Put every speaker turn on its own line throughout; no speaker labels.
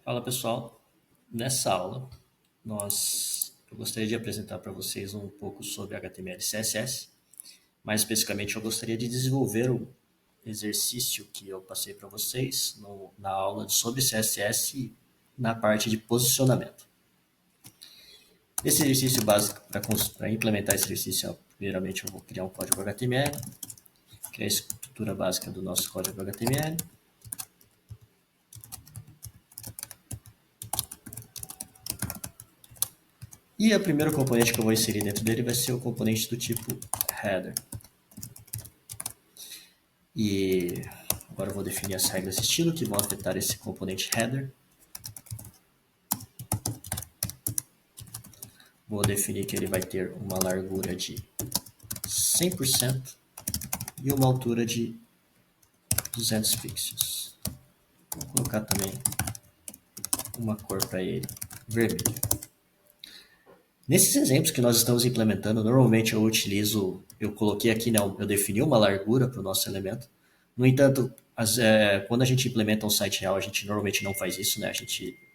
Fala pessoal, nessa aula eu gostaria de apresentar para vocês um pouco sobre HTML e CSS. Mais especificamente, eu gostaria de desenvolver o exercício que eu passei para vocês na aula sobre CSS na parte de posicionamento. Esse exercício básico, para implementar esse exercício, primeiramente eu vou criar um código HTML, criar a estrutura básica do nosso código HTML. E o primeiro componente que eu vou inserir dentro dele vai ser o componente do tipo header. E agora eu vou definir as regras de estilo que vão afetar esse componente header. Vou definir que ele vai ter uma largura de 100% e uma altura de 200 pixels. Vou colocar também uma cor para ele, vermelho. Nesses exemplos que nós estamos implementando, normalmente eu coloquei aqui, não, eu defini uma largura para o nosso elemento. No entanto, quando a gente implementa um site real, a gente normalmente não faz isso, né?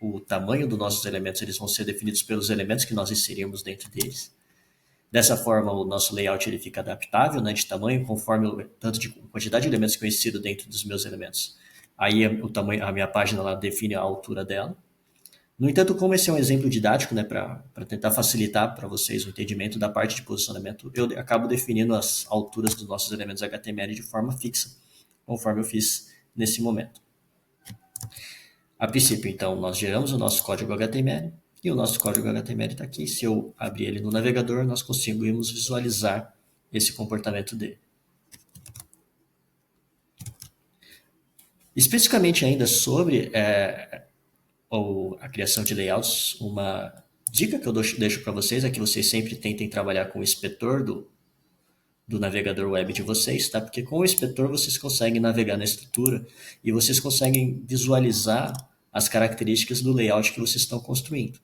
O tamanho dos nossos elementos eles vão ser definidos pelos elementos que nós inserimos dentro deles. Dessa forma, o nosso layout ele fica adaptável, né, de tamanho, conforme o tanto de quantidade de elementos que eu insiro dentro dos meus elementos. Aí a minha página lá define a altura dela. No entanto, como esse é um exemplo didático, né, para tentar facilitar para vocês o entendimento da parte de posicionamento, eu acabo definindo as alturas dos nossos elementos HTML de forma fixa, conforme eu fiz nesse momento. A princípio, então, nós geramos o nosso código HTML, e o nosso código HTML está aqui. Se eu abrir ele no navegador, nós conseguimos visualizar esse comportamento dele. Especificamente ainda sobre a criação de layouts, uma dica que eu deixo para vocês é que vocês sempre tentem trabalhar com o inspetor do navegador web de vocês, tá? Porque com o inspetor vocês conseguem navegar na estrutura e vocês conseguem visualizar as características do layout que vocês estão construindo.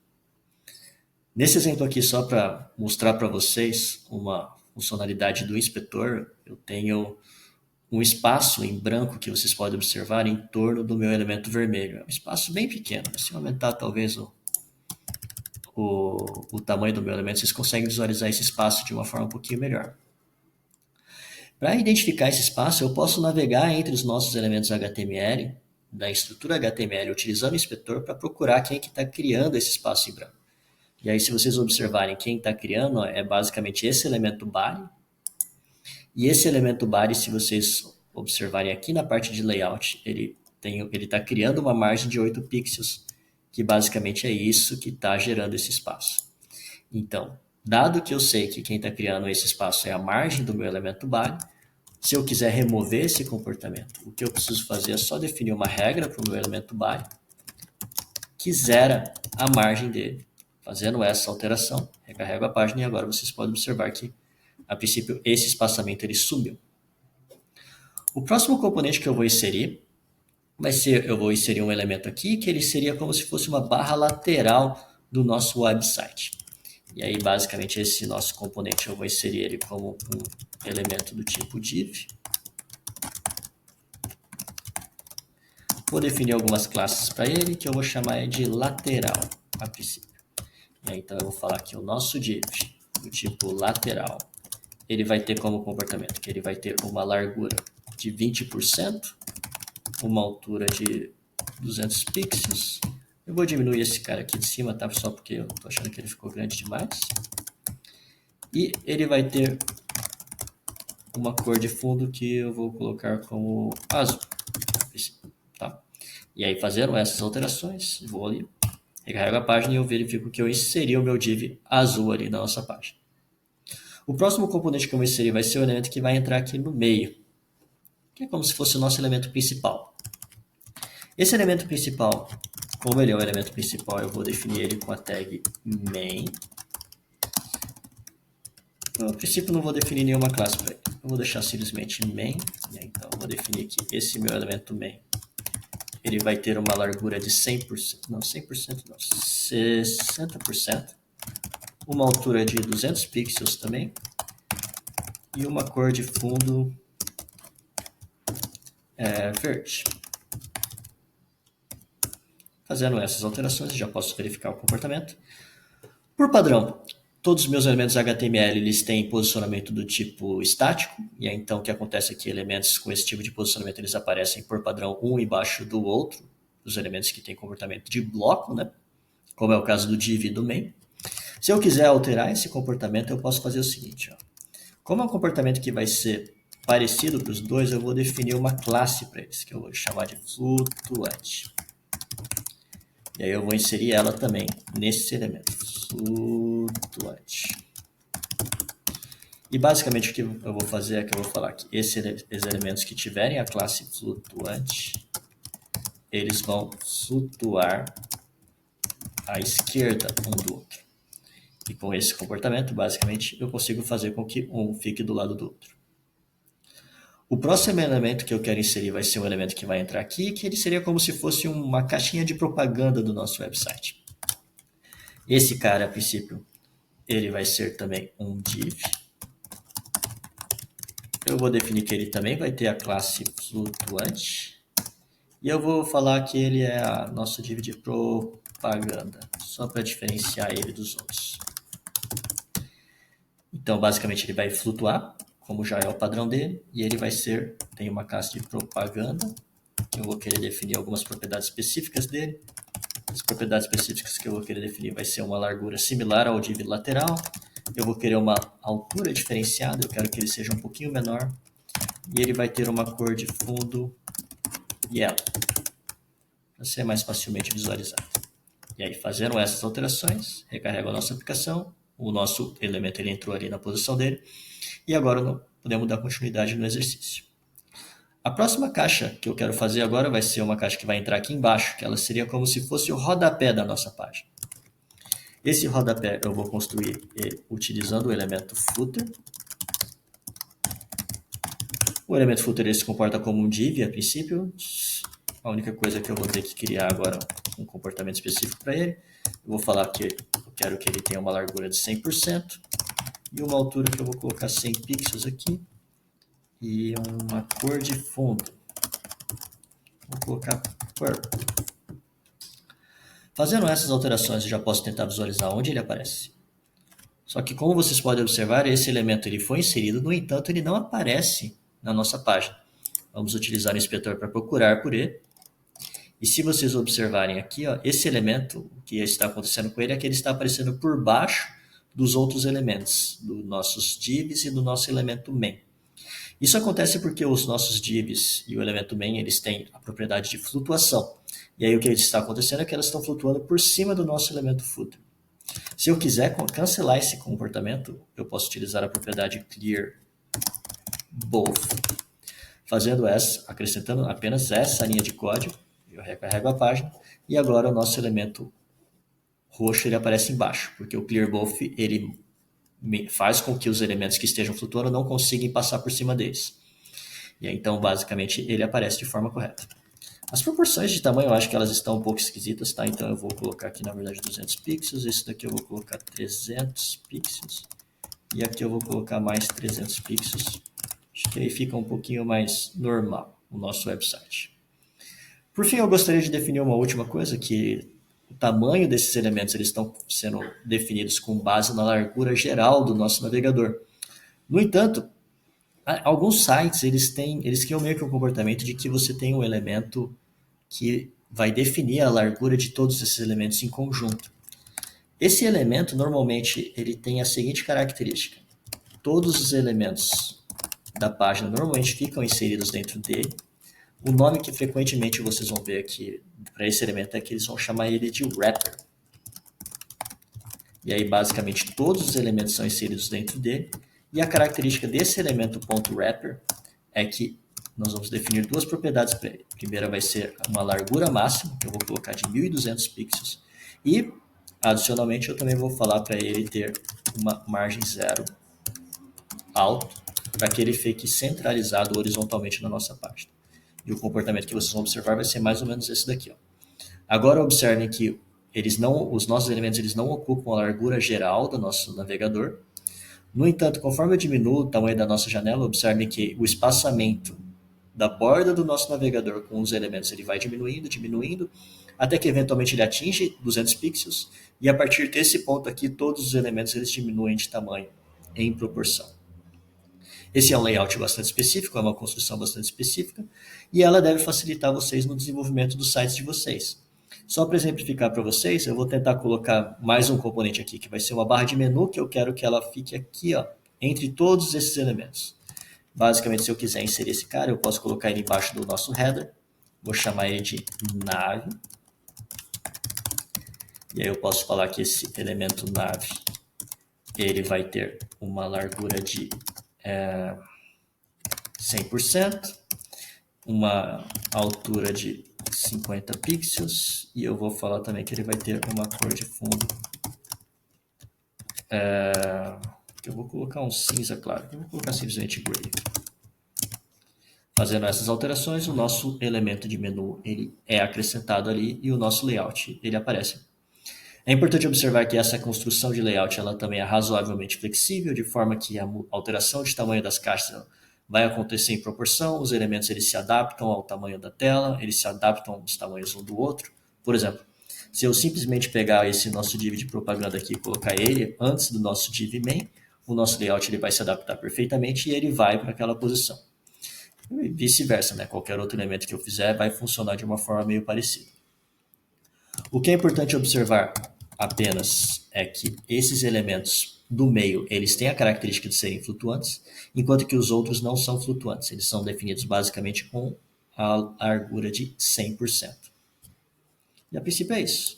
Nesse exemplo aqui, só para mostrar para vocês uma funcionalidade do inspetor, eu tenho um espaço em branco que vocês podem observar em torno do meu elemento vermelho. É um espaço bem pequeno. Se eu aumentar talvez o tamanho do meu elemento, vocês conseguem visualizar esse espaço de uma forma um pouquinho melhor. Para identificar esse espaço, eu posso navegar entre os nossos elementos HTML, da estrutura HTML, utilizando o inspetor para procurar quem é que está criando esse espaço em branco. E aí, se vocês observarem quem está criando, é basicamente esse elemento body. E esse elemento body, se vocês observarem aqui na parte de layout, ele está criando uma margem de 8 pixels, que basicamente é isso que está gerando esse espaço. Então, dado que eu sei que quem está criando esse espaço é a margem do meu elemento body, se eu quiser remover esse comportamento, o que eu preciso fazer é só definir uma regra para o meu elemento body que zera a margem dele. Fazendo essa alteração, recarrego a página e agora vocês podem observar que, a princípio, esse espaçamento ele subiu. O próximo componente que eu vou inserir eu vou inserir um elemento aqui que ele seria como se fosse uma barra lateral do nosso website. E aí, basicamente, esse nosso componente eu vou inserir ele como um elemento do tipo div. Vou definir algumas classes para ele que eu vou chamar de lateral, a princípio. Então, eu vou falar que o nosso div do tipo lateral, ele vai ter como comportamento que ele vai ter uma largura de 20%, uma altura de 200 pixels. Eu vou diminuir esse cara aqui de cima, tá? Só porque eu tô achando que ele ficou grande demais. E ele vai ter uma cor de fundo que eu vou colocar como azul, tá? E aí, fazendo essas alterações, vou ali, recarrego a página e eu verifico que eu inseri o meu div azul ali na nossa página. O próximo componente que eu vou inserir vai ser o elemento que vai entrar aqui no meio, que é como se fosse o nosso elemento principal. Esse elemento principal, como ele é o elemento principal, eu vou definir ele com a tag main. Eu, a princípio, não vou definir nenhuma classe para ele. Eu vou deixar simplesmente main. Então, eu vou definir que esse meu elemento main ele vai ter uma largura de 100%, não, 100% não, 60%, uma altura de 200 pixels também, e uma cor de fundo verde. Fazendo essas alterações, eu já posso verificar o comportamento. Por padrão, todos os meus elementos HTML eles têm posicionamento do tipo estático, e aí, então o que acontece é que elementos com esse tipo de posicionamento eles aparecem por padrão um embaixo do outro, os elementos que têm comportamento de bloco, né? Como é o caso do div e do main. Se eu quiser alterar esse comportamento, eu posso fazer o seguinte, ó. Como é um comportamento que vai ser parecido para os dois, eu vou definir uma classe para eles, que eu vou chamar de flutuante. E aí eu vou inserir ela também nesse elemento, flutuante. E basicamente o que eu vou fazer é que eu vou falar que esses elementos que tiverem a classe flutuante, eles vão flutuar à esquerda um do outro. E com esse comportamento, basicamente, eu consigo fazer com que um fique do lado do outro. O próximo elemento que eu quero inserir vai ser um elemento que vai entrar aqui, que ele seria como se fosse uma caixinha de propaganda do nosso website. Esse cara, a princípio, ele vai ser também um div. Eu vou definir que ele também vai ter a classe flutuante. E eu vou falar que ele é a nosso div de propaganda, só para diferenciar ele dos outros. Então, basicamente, ele vai flutuar, como já é o padrão dele, e ele vai ser, tem uma classe de propaganda, que eu vou querer definir algumas propriedades específicas dele. As propriedades específicas que eu vou querer definir vai ser uma largura similar ao div lateral, eu vou querer uma altura diferenciada, eu quero que ele seja um pouquinho menor, e ele vai ter uma cor de fundo yellow, para ser mais facilmente visualizado. E aí, fazendo essas alterações, recarrego a nossa aplicação, o nosso elemento ele entrou ali na posição dele, e agora podemos dar continuidade no exercício. A próxima caixa que eu quero fazer agora vai ser uma caixa que vai entrar aqui embaixo, que ela seria como se fosse o rodapé da nossa página. Esse rodapé eu vou construir utilizando o elemento footer. O elemento footer ele se comporta como um div a princípio. A única coisa que eu vou ter que criar agora é um comportamento específico para ele. Eu vou falar que eu quero que ele tenha uma largura de 100% e uma altura que eu vou colocar 100 pixels aqui e uma cor de fundo. Vou colocar purple. Fazendo essas alterações, eu já posso tentar visualizar onde ele aparece. Só que, como vocês podem observar, esse elemento ele foi inserido, no entanto, ele não aparece na nossa página. Vamos utilizar o inspetor para procurar por ele. E se vocês observarem aqui, ó, esse elemento, o que está acontecendo com ele é que ele está aparecendo por baixo dos outros elementos, dos nossos divs e do nosso elemento main. Isso acontece porque os nossos divs e o elemento main eles têm a propriedade de flutuação. E aí o que está acontecendo é que elas estão flutuando por cima do nosso elemento footer. Se eu quiser cancelar esse comportamento, eu posso utilizar a propriedade clear both, fazendo essa, acrescentando apenas essa linha de código. Eu recarrego a página e agora o nosso elemento roxo ele aparece embaixo, porque o clear both ele faz com que os elementos que estejam flutuando não consigam passar por cima deles. E aí, então, basicamente, ele aparece de forma correta. As proporções de tamanho eu acho que elas estão um pouco esquisitas, tá? Então eu vou colocar aqui, na verdade, 200 pixels. Esse daqui eu vou colocar 300 pixels. E aqui eu vou colocar mais 300 pixels. Acho que aí fica um pouquinho mais normal o nosso website. Por fim, eu gostaria de definir uma última coisa, que o tamanho desses elementos eles estão sendo definidos com base na largura geral do nosso navegador. No entanto, alguns sites eles criam meio que um comportamento de que você tem um elemento que vai definir a largura de todos esses elementos em conjunto. Esse elemento normalmente ele tem a seguinte característica: todos os elementos da página normalmente ficam inseridos dentro dele. O nome que frequentemente vocês vão ver aqui para esse elemento é que eles vão chamar ele de wrapper. E aí basicamente todos os elementos são inseridos dentro dele. E a característica desse elemento .wrapper é que nós vamos definir duas propriedades para ele. A primeira vai ser uma largura máxima, que eu vou colocar de 1200 pixels. E, adicionalmente, eu também vou falar para ele ter uma margem zero alto, para que ele fique centralizado horizontalmente na nossa página. E o comportamento que vocês vão observar vai ser mais ou menos esse daqui. Ó. Agora, observem que os nossos elementos eles não ocupam a largura geral do nosso navegador. No entanto, conforme eu diminuo o tamanho da nossa janela, observem que o espaçamento da borda do nosso navegador com os elementos, ele vai diminuindo, diminuindo, até que eventualmente ele atinge 200 pixels, e a partir desse ponto aqui, todos os elementos eles diminuem de tamanho em proporção. Esse é um layout bastante específico, é uma construção bastante específica, e ela deve facilitar vocês no desenvolvimento dos sites de vocês. Só para exemplificar para vocês, eu vou tentar colocar mais um componente aqui, que vai ser uma barra de menu, que eu quero que ela fique aqui, ó, entre todos esses elementos. Basicamente, se eu quiser inserir esse cara, eu posso colocar ele embaixo do nosso header, vou chamar ele de nave, e aí eu posso falar que esse elemento nave, ele vai ter uma largura de 100%, uma altura de 50 pixels, e eu vou falar também que ele vai ter uma cor de fundo. Eu vou colocar um cinza claro, eu vou colocar simplesmente gray. Fazendo essas alterações, o nosso elemento de menu ele é acrescentado ali e o nosso layout ele aparece. É importante observar que essa construção de layout ela também é razoavelmente flexível, de forma que a alteração de tamanho das caixas vai acontecer em proporção, os elementos eles se adaptam ao tamanho da tela, eles se adaptam aos tamanhos um do outro. Por exemplo, se eu simplesmente pegar esse nosso div de propaganda aqui e colocar ele antes do nosso div main, o nosso layout ele vai se adaptar perfeitamente e ele vai para aquela posição. E vice-versa, né? Qualquer outro elemento que eu fizer vai funcionar de uma forma meio parecida. O que é importante observar apenas é que esses elementos do meio, eles têm a característica de serem flutuantes, enquanto que os outros não são flutuantes. Eles são definidos basicamente com a largura de 100%. E a princípio é isso.